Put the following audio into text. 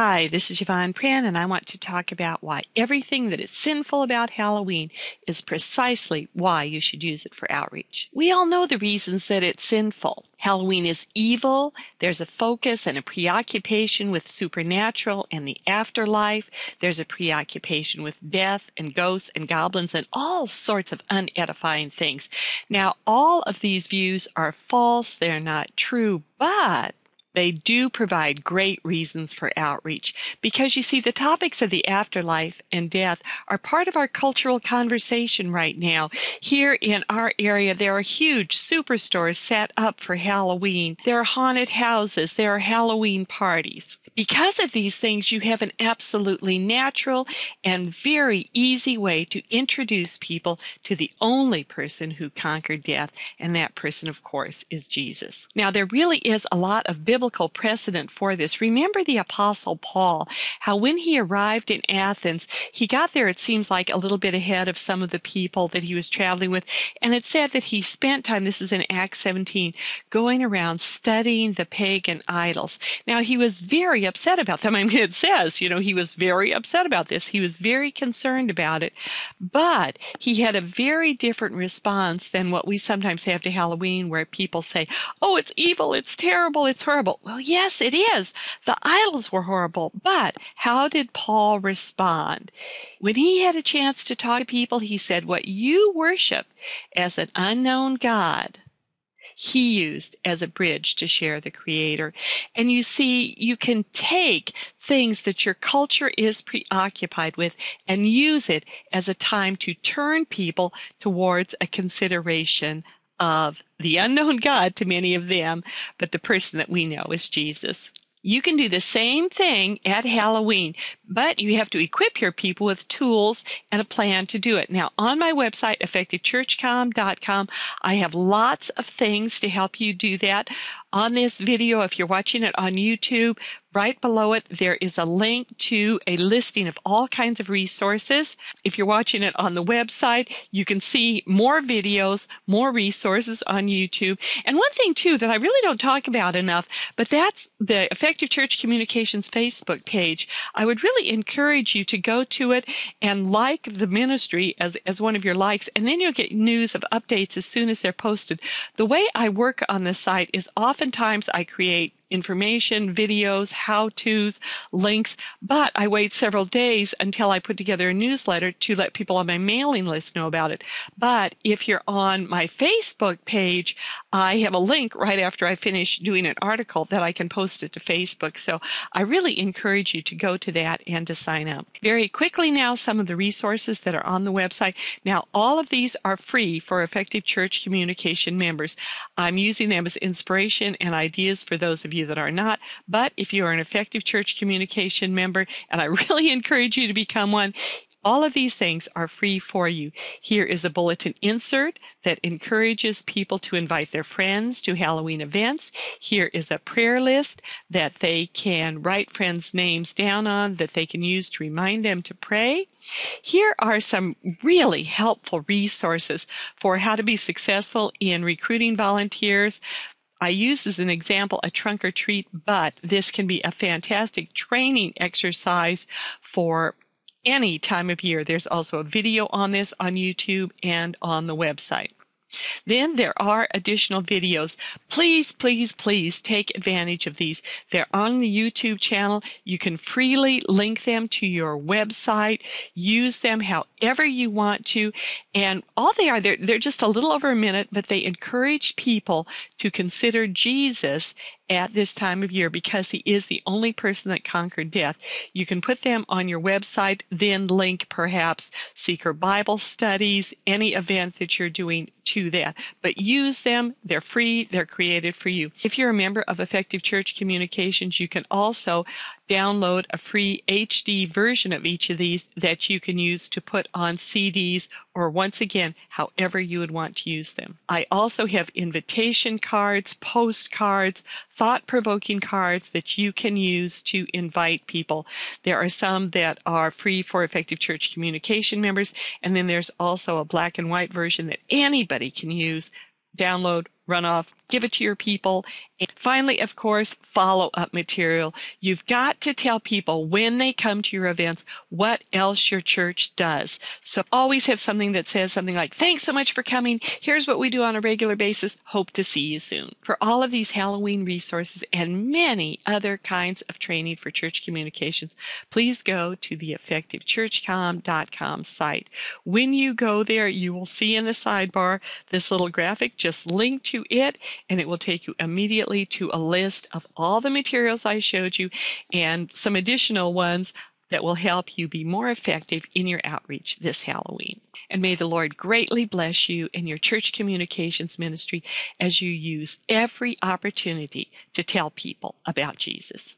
Hi, this is YVON PREHN, and I want to talk about why everything that is sinful about Halloween is precisely why you should use it for outreach. We all know the reasons that it's sinful. Halloween is evil. There's a focus and a preoccupation with supernatural and the afterlife. There's a preoccupation with death and ghosts and goblins and all sorts of unedifying things. Now, all of these views are false. They're not true, but they do provide great reasons for outreach because you see the topics of the afterlife and death are part of our cultural conversation right now. Here in our area, there are huge superstores set up for Halloween. There are haunted houses. There are Halloween parties. Because of these things, you have an absolutely natural and very easy way to introduce people to the only person who conquered death, and that person, of course, is Jesus. Now, there really is a lot of biblical precedent for this. Remember the Apostle Paul, how when he arrived in Athens, he got there, it seems like, a little bit ahead of some of the people that he was traveling with, and it said that he spent time, this is in Acts 17, going around studying the pagan idols. Now, he was very upset about them. I mean, it says, he was very upset about this. He was very concerned about it. But he had a very different response than what we sometimes have to Halloween, where people say, oh, it's evil, it's terrible, it's horrible. Well, yes, it is. The idols were horrible. But how did Paul respond? When he had a chance to talk to people, he said, what you worship as an unknown God, he used as a bridge to share the Creator. And you see, you can take things that your culture is preoccupied with and use it as a time to turn people towards a consideration of the unknown God to many of them, but the person that we know is Jesus. You can do the same thing at Halloween, but you have to equip your people with tools and a plan to do it. Now, on my website, effectivechurchcom.com, I have lots of things to help you do that. On this video, if you're watching it on YouTube, right below it, there is a link to a listing of all kinds of resources. If you're watching it on the website, you can see more videos, more resources on YouTube. And one thing, too, that I really don't talk about enough, but that's the Effective Church Communications Facebook page. I would really encourage you to go to it and like the ministry as one of your likes, and then you'll get news of updates as soon as they're posted. The way I work on the site is oftentimes I create information, videos, how-tos, links, but I wait several days until I put together a newsletter to let people on my mailing list know about it. But if you're on my Facebook page, I have a link right after I finish doing an article that I can post it to Facebook. So I really encourage you to go to that and to sign up. Very quickly now, some of the resources that are on the website. Now, all of these are free for Effective Church Communication members. I'm using them as inspiration and ideas for those of you that are not, but if you are an Effective Church Communication member, and I really encourage you to become one, all of these things are free for you. Here is a bulletin insert that encourages people to invite their friends to Halloween events. Here is a prayer list that they can write friends' names down on that they can use to remind them to pray. Here are some really helpful resources for how to be successful in recruiting volunteers. I use as an example a trunk or treat, but this can be a fantastic training exercise for any time of year. There's also a video on this on YouTube and on the website. Then there are additional videos. Please, please, please take advantage of these. They're on the YouTube channel. You can freely link them to your website. Use them however you want to. And all they are, they're just a little over a minute, but they encourage people to consider Jesus at this time of year because he is the only person that conquered death. You can put them on your website, then link perhaps Seeker Bible studies, any event that you're doing to that. But use them. They're free. They're created for you. If you're a member of Effective Church Communications, you can also download a free HD version of each of these that you can use to put on CDs or, once again, however you would want to use them. I also have invitation cards, postcards, thought-provoking cards that you can use to invite people. There are some that are free for Effective Church Communication members, and then there's also a black and white version that anybody can use, download, run off, give it to your people, Finally, of course, follow-up material. You've got to tell people when they come to your events what else your church does. So always have something that says something like, thanks so much for coming. Here's what we do on a regular basis. Hope to see you soon. For all of these Halloween resources and many other kinds of training for church communications, please go to the effectivechurchcom.com site. When you go there, you will see in the sidebar this little graphic. Just link to it, and it will take you immediately to a list of all the materials I showed you and some additional ones that will help you be more effective in your outreach this Halloween. And may the Lord greatly bless you and your church communications ministry as you use every opportunity to tell people about Jesus.